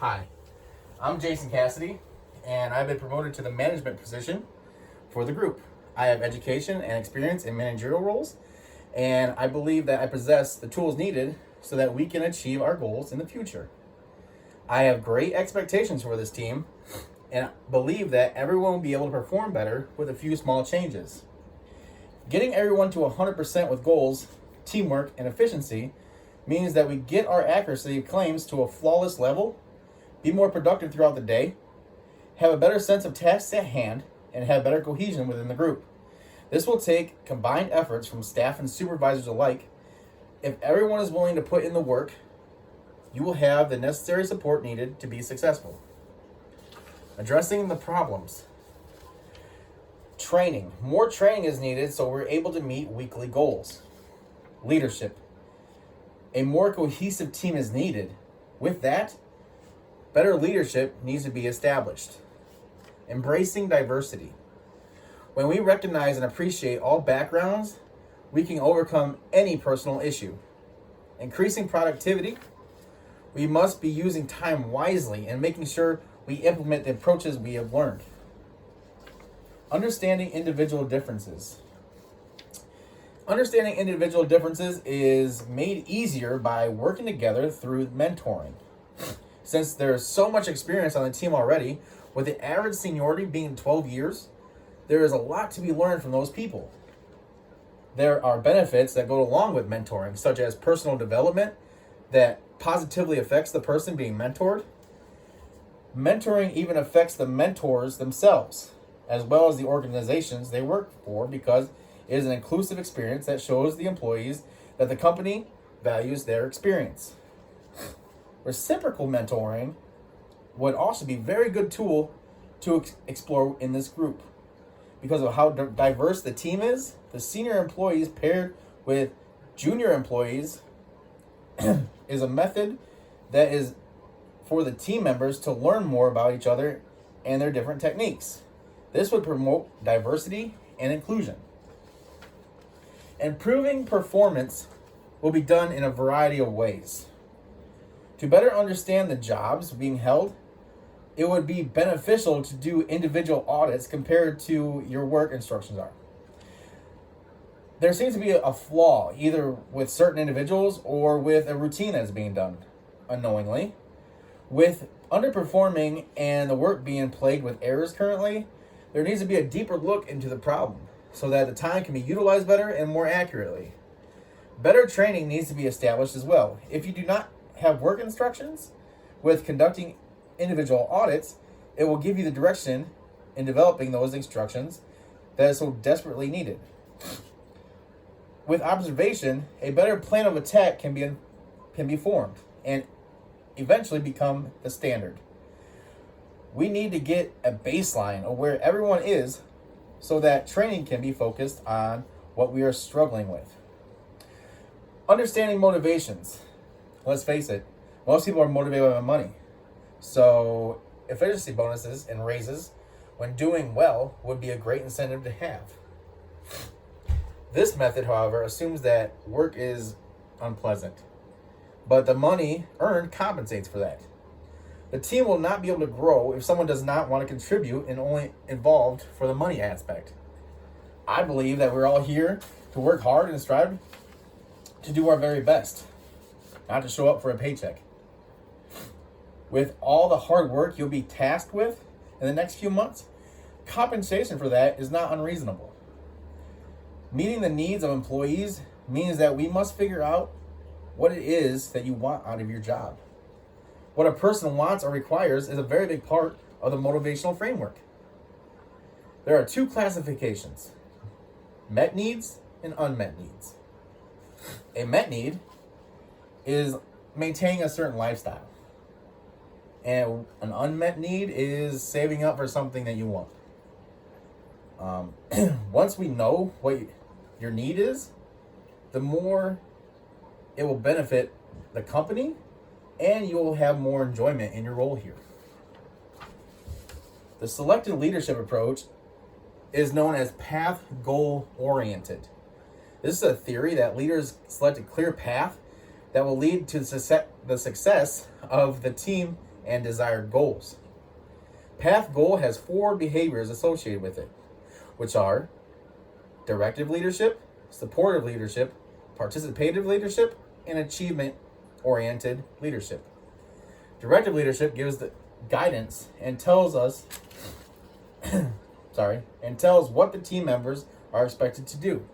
Hi, I'm Jason Cassidy, and I've been promoted to the management position for the group. I have education and experience in managerial roles, and I believe that I possess the tools needed so that we can achieve our goals in the future. I have great expectations for this team, and believe that everyone will be able to perform better with a few small changes. Getting everyone to 100% with goals, teamwork, and efficiency means that we get our accuracy of claims to a flawless level, be more productive throughout the day, have a better sense of tasks at hand, and have better cohesion within the group. This will take combined efforts from staff and supervisors alike. If everyone is willing to put in the work, you will have the necessary support needed to be successful. Addressing the problems. Training. More training is needed so we're able to meet weekly goals. Leadership. A more cohesive team is needed. With that, better leadership needs to be established. Embracing diversity. When we recognize and appreciate all backgrounds, we can overcome any personal issue. Increasing productivity. We must be using time wisely and making sure we implement the approaches we have learned. Understanding individual differences. Understanding individual differences is made easier by working together through mentoring. Since there's so much experience on the team already, with the average seniority being 12 years, there is a lot to be learned from those people. There are benefits that go along with mentoring, such as personal development that positively affects the person being mentored. Mentoring even affects the mentors themselves, as well as the organizations they work for, because it is an inclusive experience that shows the employees that the company values their experience. Reciprocal mentoring would also be a very good tool to explore in this group. Because of how diverse the team is, the senior employees paired with junior employees is a method that is for the team members to learn more about each other and their different techniques. This would promote diversity and inclusion. Improving performance will be done in a variety of ways. To better understand the jobs being held, it would be beneficial to do individual audits compared to your work instructions are. There seems to be a flaw either with certain individuals or with a routine that's being done unknowingly. With underperforming and the work being plagued with errors currently, there needs to be a deeper look into the problem so that the time can be utilized better and more accurately. Better training needs to be established as well. If you do not have work instructions with conducting individual audits, it will give you the direction in developing those instructions that is so desperately needed. With observation, a better plan of attack can be formed and eventually become the standard. We need to get a baseline of where everyone is so that training can be focused on what we are struggling with. Understanding motivations. Let's face it, most people are motivated by money. So efficiency bonuses and raises when doing well would be a great incentive to have. This method, however, assumes that work is unpleasant, but the money earned compensates for that. The team will not be able to grow if someone does not want to contribute and only involved for the money aspect. I believe that we're all here to work hard and strive to do our very best, not to show up for a paycheck. With all the hard work you'll be tasked with in the next few months, compensation for that is not unreasonable. Meeting the needs of employees means that we must figure out what it is that you want out of your job. What a person wants or requires is a very big part of the motivational framework. There are two classifications: met needs and unmet needs. A met need is maintaining a certain lifestyle, and an unmet need is saving up for something that you want. Once we know what your need is, the more it will benefit the company and you will have more enjoyment in your role here. The selected leadership approach is known as path goal oriented. This is a theory that leaders select a clear path that will lead to the success of the team and desired goals. Path goal has 4 behaviors associated with it, which are directive leadership, supportive leadership, participative leadership, and achievement-oriented leadership. Directive leadership gives the guidance and tells us and tells what the team members are expected to do.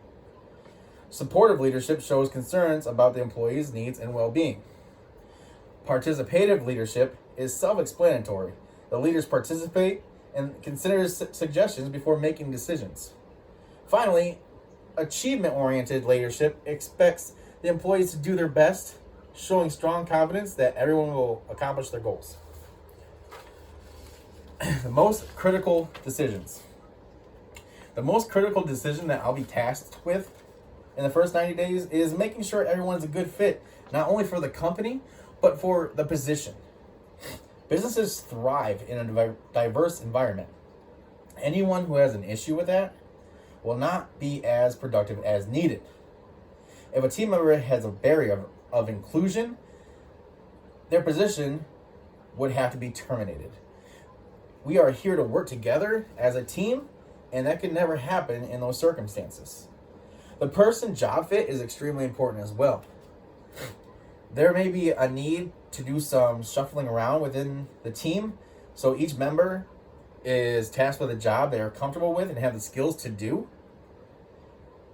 Supportive leadership shows concerns about the employees' needs and well-being. Participative leadership is self-explanatory. The leaders participate and consider suggestions before making decisions. Finally, achievement-oriented leadership expects the employees to do their best, showing strong confidence that everyone will accomplish their goals. The most critical decisions. The most critical decision that I'll be tasked with in the first 90 days is making sure everyone's a good fit, not only for the company, but for the position. Businesses thrive in a diverse environment. Anyone who has an issue with that will not be as productive as needed. If a team member has a barrier of inclusion, their position would have to be terminated. We are here to work together as a team, and that can never happen in those circumstances. The person job fit is extremely important as well. There may be a need to do some shuffling around within the team, so each member is tasked with a job they are comfortable with and have the skills to do.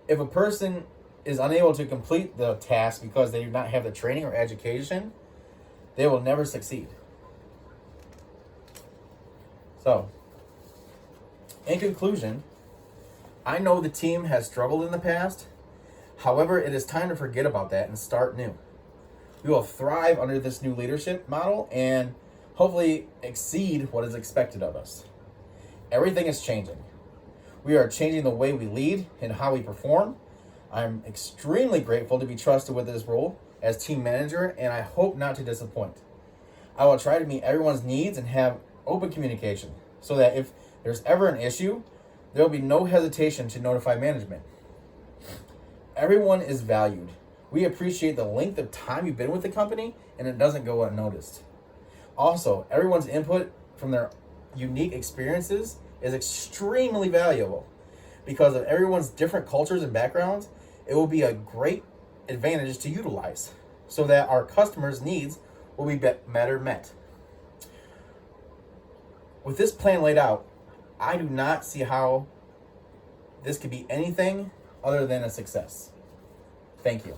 If a person is unable to complete the task because they do not have the training or education, they will never succeed. So, in conclusion, I know the team has struggled in the past. However, it is time to forget about that and start new. We will thrive under this new leadership model and hopefully exceed what is expected of us. Everything is changing. We are changing the way we lead and how we perform. I'm extremely grateful to be trusted with this role as team manager, and I hope not to disappoint. I will try to meet everyone's needs and have open communication so that if there's ever an issue, there will be no hesitation to notify management. Everyone is valued. We appreciate the length of time you've been with the company, and it doesn't go unnoticed. Also, everyone's input from their unique experiences is extremely valuable. Because of everyone's different cultures and backgrounds, it will be a great advantage to utilize so that our customers' needs will be better met. With this plan laid out, I do not see how this could be anything other than a success. Thank you.